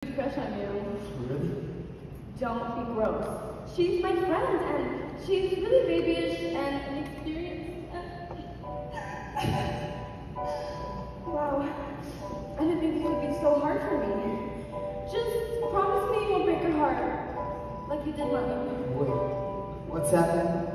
Crush on you. Really? Don't be gross. She's my friend, and she's really babyish and inexperienced. Wow, I didn't think it would be so hard for me. Just promise me you won't break her heart, like you did mine. Wait, what's happening?